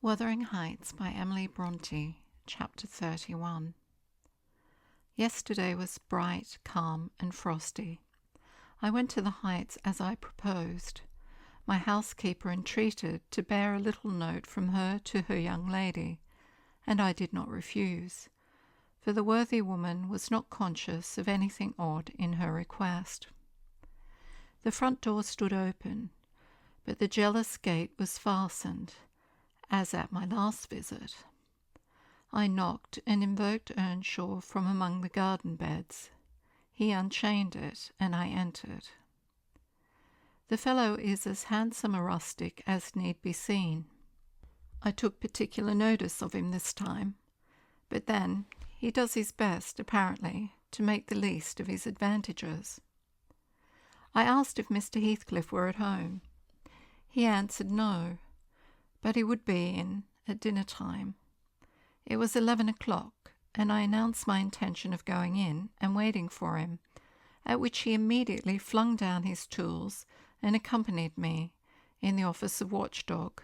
Wuthering Heights by Emily Brönte, Chapter 31. Yesterday was bright, calm, and frosty. I went to the Heights as I proposed. My housekeeper entreated to bear a little note from her to her young lady, and I did not refuse, for the worthy woman was not conscious of anything odd in her request. The front door stood open, but the jealous gate was fastened, as at my last visit. I knocked and invoked Earnshaw from among the garden beds. He unchained it, and I entered. The fellow is as handsome a rustic as need be seen. I took particular notice of him this time, but then he does his best, apparently, to make the least of his advantages. I asked if Mr. Heathcliff were at home. He answered no, but he would be in at dinner time. It was 11 o'clock, and I announced my intention of going in and waiting for him, at which he immediately flung down his tools and accompanied me in the office of watchdog,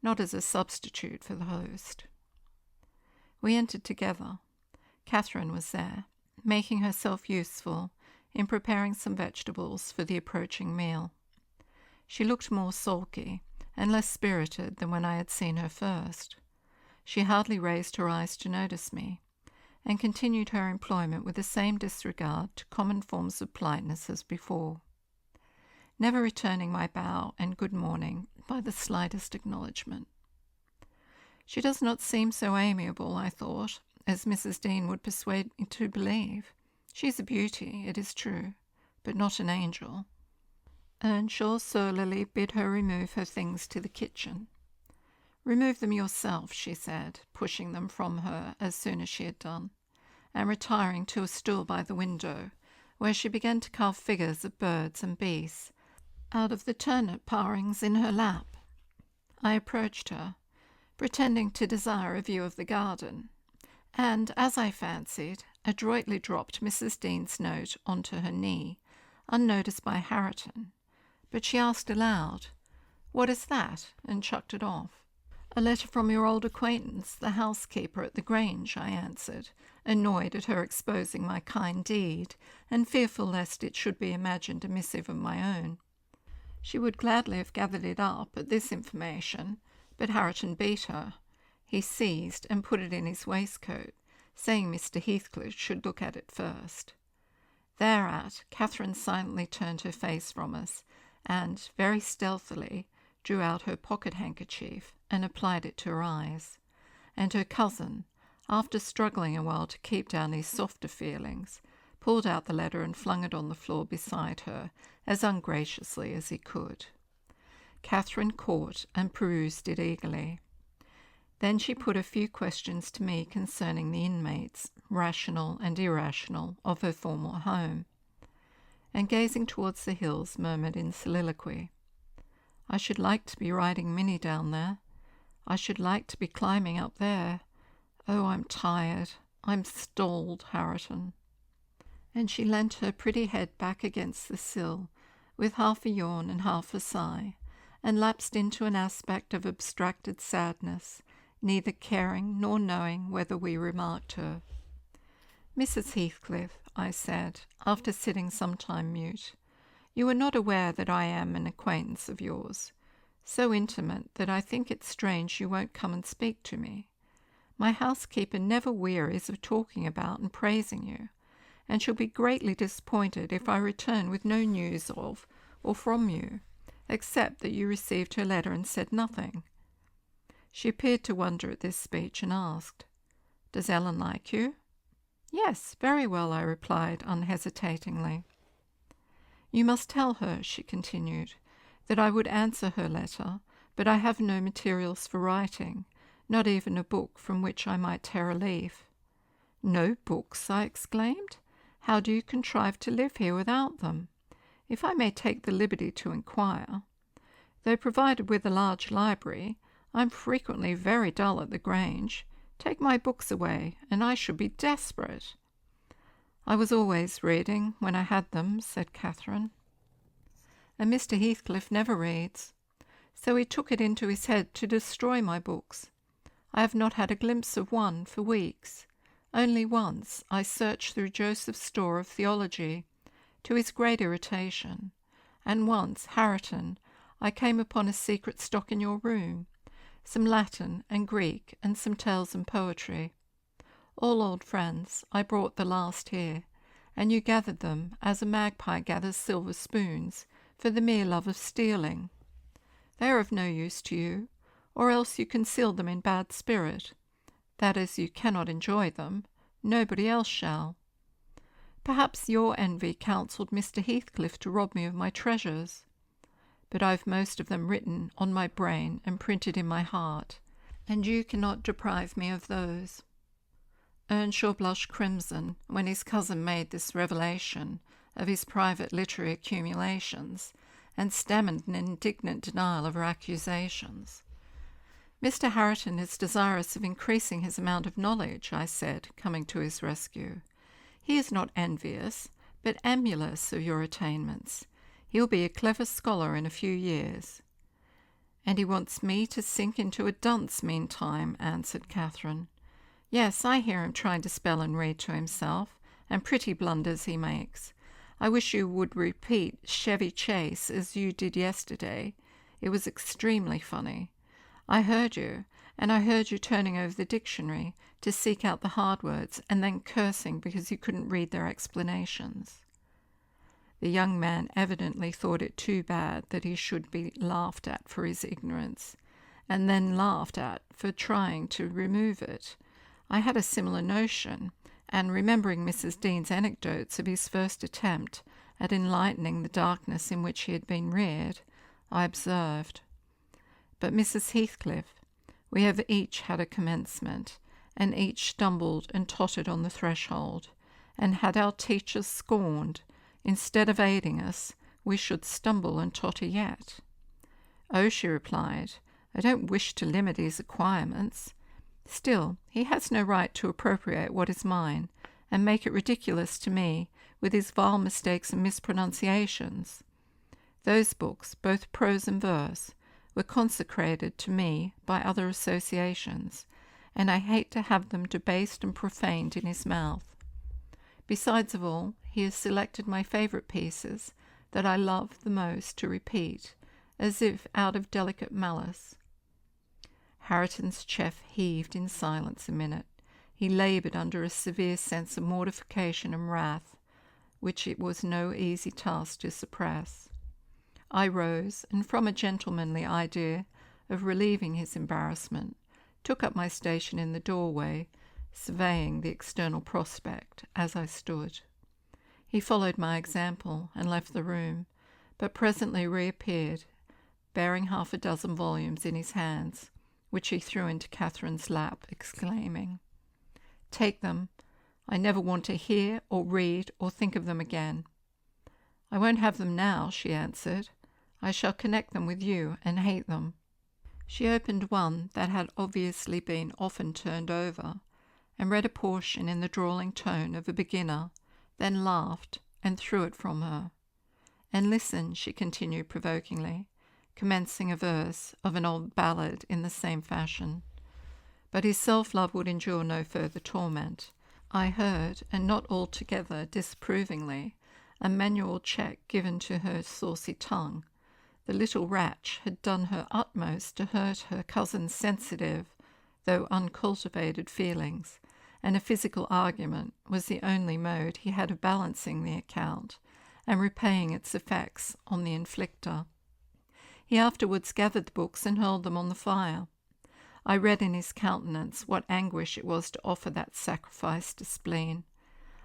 not as a substitute for the host. We entered together. Catherine was there, making herself useful in preparing some vegetables for the approaching meal. She looked more sulky and less spirited than when I had seen her first. She hardly raised her eyes to notice me, and continued her employment with the same disregard to common forms of politeness as before, never returning my bow and good morning by the slightest acknowledgment. She does not seem so amiable, I thought, as Mrs. Dean would persuade me to believe. She is a beauty, it is true, but not an angel. Earnshaw surlily bid her remove her things to the kitchen. "Remove them yourself," she said, pushing them from her as soon as she had done, and retiring to a stool by the window, where she began to carve figures of birds and beasts out of the turnip parings in her lap. I approached her, pretending to desire a view of the garden, and, as I fancied, adroitly dropped Mrs. Dean's note onto her knee, unnoticed by Hareton. But she asked aloud, "What is that?" and chucked it off. "A letter from your old acquaintance, the housekeeper at the Grange," I answered, annoyed at her exposing my kind deed, and fearful lest it should be imagined a missive of my own. She would gladly have gathered it up at this information, but Hareton beat her. He seized and put it in his waistcoat, saying Mr. Heathcliff should look at it first. Thereat, Catherine silently turned her face from us, and, very stealthily, drew out her pocket-handkerchief and applied it to her eyes, and her cousin, after struggling a while to keep down his softer feelings, pulled out the letter and flung it on the floor beside her as ungraciously as he could. Catherine caught and perused it eagerly. Then she put a few questions to me concerning the inmates, rational and irrational, of her former home, and gazing towards the hills murmured in soliloquy, "I should like to be riding Minnie down there. I should like to be climbing up there. Oh, I'm tired. I'm stalled, Hareton." And she leant her pretty head back against the sill, with half a yawn and half a sigh, and lapsed into an aspect of abstracted sadness, neither caring nor knowing whether we remarked her. "Mrs. Heathcliff," I said, after sitting some time mute, "you are not aware that I am an acquaintance of yours, so intimate that I think it strange you won't come and speak to me. My housekeeper never wearies of talking about and praising you, and shall be greatly disappointed if I return with no news of or from you, except that you received her letter and said nothing." She appeared to wonder at this speech and asked, "Does Ellen like you?" "Yes, very well," I replied unhesitatingly. "You must tell her," she continued, "that I would answer her letter, but I have no materials for writing, not even a book from which I might tear a leaf." "No books?" I exclaimed. "How do you contrive to live here without them, if I may take the liberty to inquire? Though provided with a large library, I'm frequently very dull at the Grange. Take my books away, and I should be desperate." "I was always reading when I had them," said Catherine. "And Mr. Heathcliff never reads. So he took it into his head to destroy my books. I have not had a glimpse of one for weeks. Only once I searched through Joseph's store of theology, to his great irritation, and once, Hareton, I came upon a secret stock in your room, some Latin and Greek and some tales and poetry. All old friends, I brought the last here, and you gathered them as a magpie gathers silver spoons for the mere love of stealing. They are of no use to you, or else you conceal them in bad spirit. That is, you cannot enjoy them, nobody else shall. Perhaps your envy counselled Mr. Heathcliff to rob me of my treasures, but I've most of them written on my brain and printed in my heart, and you cannot deprive me of those. Earnshaw blushed crimson when his cousin made this revelation of his private literary accumulations, and stammered an indignant denial of her accusations. "Mr. Hareton is desirous of increasing his amount of knowledge," I said, coming to his rescue. "He is not envious, but emulous of your attainments. He'll be a clever scholar in a few years." "And he wants me to sink into a dunce meantime," answered Catherine. "Yes, I hear him trying to spell and read to himself, and pretty blunders he makes. I wish you would repeat Chevy Chase as you did yesterday. It was extremely funny. I heard you, and I heard you turning over the dictionary to seek out the hard words and then cursing because you couldn't read their explanations." The young man evidently thought it too bad that he should be laughed at for his ignorance, and then laughed at for trying to remove it. I had a similar notion, and remembering Mrs. Dean's anecdotes of his first attempt at enlightening the darkness in which he had been reared, I observed, "But, Mrs. Heathcliff, we have each had a commencement, and each stumbled and tottered on the threshold, and had our teachers scorned, instead of aiding us, we should stumble and totter yet." "Oh," she replied, "I don't wish to limit his acquirements. Still, he has no right to appropriate what is mine, and make it ridiculous to me with his vile mistakes and mispronunciations. Those books, both prose and verse, were consecrated to me by other associations, and I hate to have them debased and profaned in his mouth. Besides of all, he has selected my favourite pieces that I love the most to repeat, as if out of delicate malice." Hareton's chest heaved in silence a minute. He laboured under a severe sense of mortification and wrath, which it was no easy task to suppress. I rose, and from a gentlemanly idea of relieving his embarrassment, took up my station in the doorway, surveying the external prospect as I stood. He followed my example and left the room, but presently reappeared, bearing 6 volumes in his hands, which he threw into Catherine's lap, exclaiming, "Take them. I never want to hear or read or think of them again." "I won't have them now," she answered. "I shall connect them with you and hate them." She opened one that had obviously been often turned over, and read a portion in the drawling tone of a beginner, then laughed and threw it from her. "And listen," she continued provokingly, commencing a verse of an old ballad in the same fashion. But his self-love would endure no further torment. I heard, and not altogether disapprovingly, a manual check given to her saucy tongue. The little wretch had done her utmost to hurt her cousin's sensitive, though uncultivated feelings, and a physical argument was the only mode he had of balancing the account and repaying its effects on the inflictor. He afterwards gathered the books and hurled them on the fire. I read in his countenance what anguish it was to offer that sacrifice to spleen.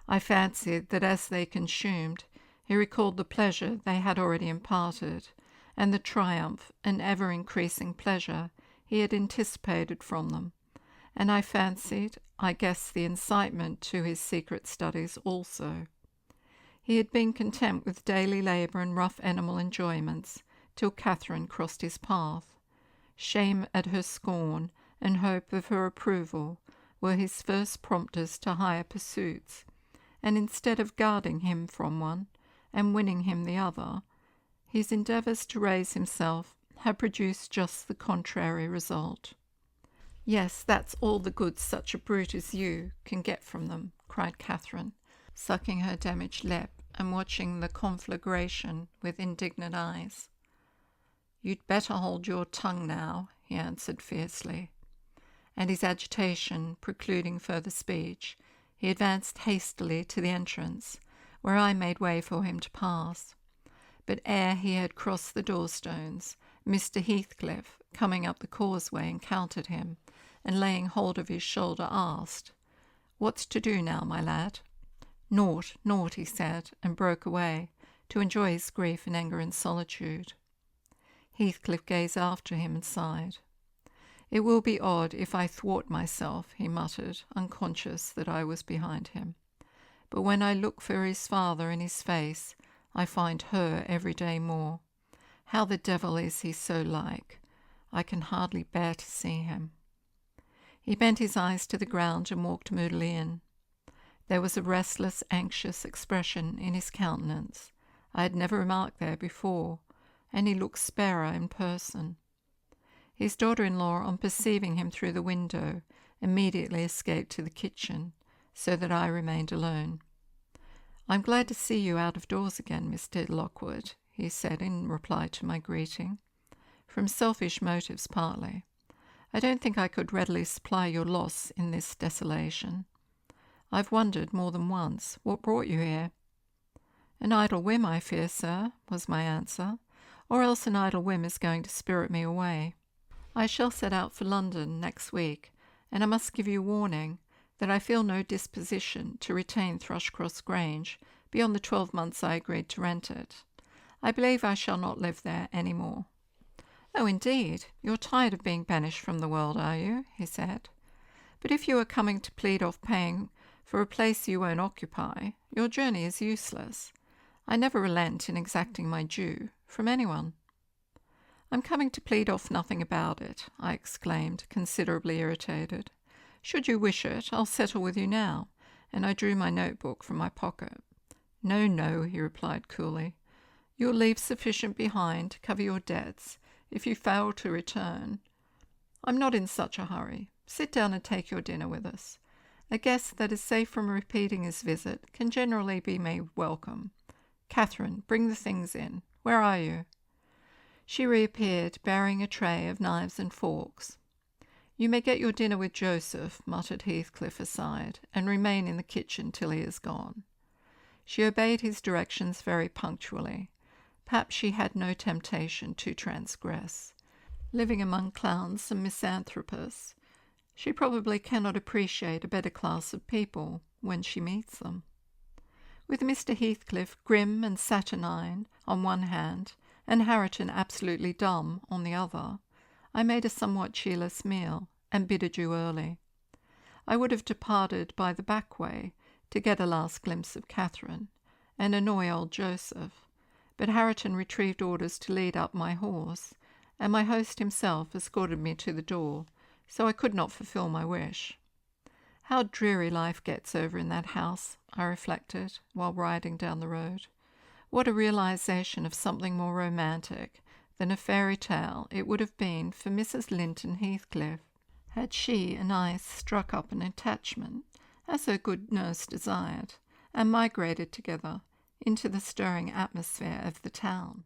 I fancied that as they consumed, he recalled the pleasure they had already imparted, and the triumph and ever-increasing pleasure he had anticipated from them, and I fancied I guessed the incitement to his secret studies also. He had been content with daily labour and rough animal enjoyments, till Catherine crossed his path. Shame at her scorn and hope of her approval were his first prompters to higher pursuits, and instead of guarding him from one and winning him the other, his endeavours to raise himself had produced just the contrary result. Yes, that's all the good such a brute as you can get from them, cried Catherine, sucking her damaged lip and watching the conflagration with indignant eyes. You'd better hold your tongue now, he answered fiercely, and his agitation precluding further speech, he advanced hastily to the entrance, where I made way for him to pass. But ere he had crossed the door-stones, Mr. Heathcliff, coming up the causeway, encountered him, and laying hold of his shoulder, asked, "What's to do now, my lad?" "Naught, naught," he said, and broke away, to enjoy his grief and anger in solitude. Heathcliff gazed after him and sighed. "It will be odd if I thwart myself," he muttered, unconscious that I was behind him. "But when I look for his father in his face, I find her every day more. How the devil is he so like? I can hardly bear to see him." He bent his eyes to the ground and walked moodily in. There was a restless, anxious expression in his countenance I had never remarked there before, and he looked sparer in person. His daughter-in-law, on perceiving him through the window, immediately escaped to the kitchen, so that I remained alone. "I'm glad to see you out of doors again, Mr. Lockwood," he said in reply to my greeting. "From selfish motives partly. I don't think I could readily supply your loss in this desolation. I've wondered more than once what brought you here." "An idle whim, I fear, sir," was my answer, "or else an idle whim is going to spirit me away. I shall set out for London next week, and I must give you warning that I feel no disposition to retain Thrushcross Grange beyond the 12 months I agreed to rent it. I believe I shall not live there any more." "Oh, indeed, you're tired of being banished from the world, are you?" he said. "But if you are coming to plead off paying for a place you won't occupy, your journey is useless. I never relent in exacting my due from anyone." "I'm coming to plead off nothing about it," I exclaimed, considerably irritated. "Should you wish it, I'll settle with you now," and I drew my notebook from my pocket. "No, no," he replied coolly. "You'll leave sufficient behind to cover your debts if you fail to return. I'm not in such a hurry. Sit down and take your dinner with us. A guest that is safe from repeating his visit can generally be made welcome. Catherine, bring the things in. Where are you?" She reappeared, bearing a tray of knives and forks. "You may get your dinner with Joseph," muttered Heathcliff aside, "and remain in the kitchen till he is gone." She obeyed his directions very punctually. Perhaps she had no temptation to transgress. Living among clowns and misanthropes, she probably cannot appreciate a better class of people when she meets them. With Mr. Heathcliff grim and saturnine on one hand, and Hareton absolutely dumb on the other, I made a somewhat cheerless meal, and bid adieu early. I would have departed by the back way to get a last glimpse of Catherine, and annoy old Joseph, but Hareton retrieved orders to lead up my horse, and my host himself escorted me to the door, so I could not fulfil my wish. How dreary life gets over in that house, I reflected, while riding down the road. What a realization of something more romantic than a fairy tale it would have been for Mrs. Linton Heathcliff, had she and I struck up an attachment, as her good nurse desired, and migrated together into the stirring atmosphere of the town.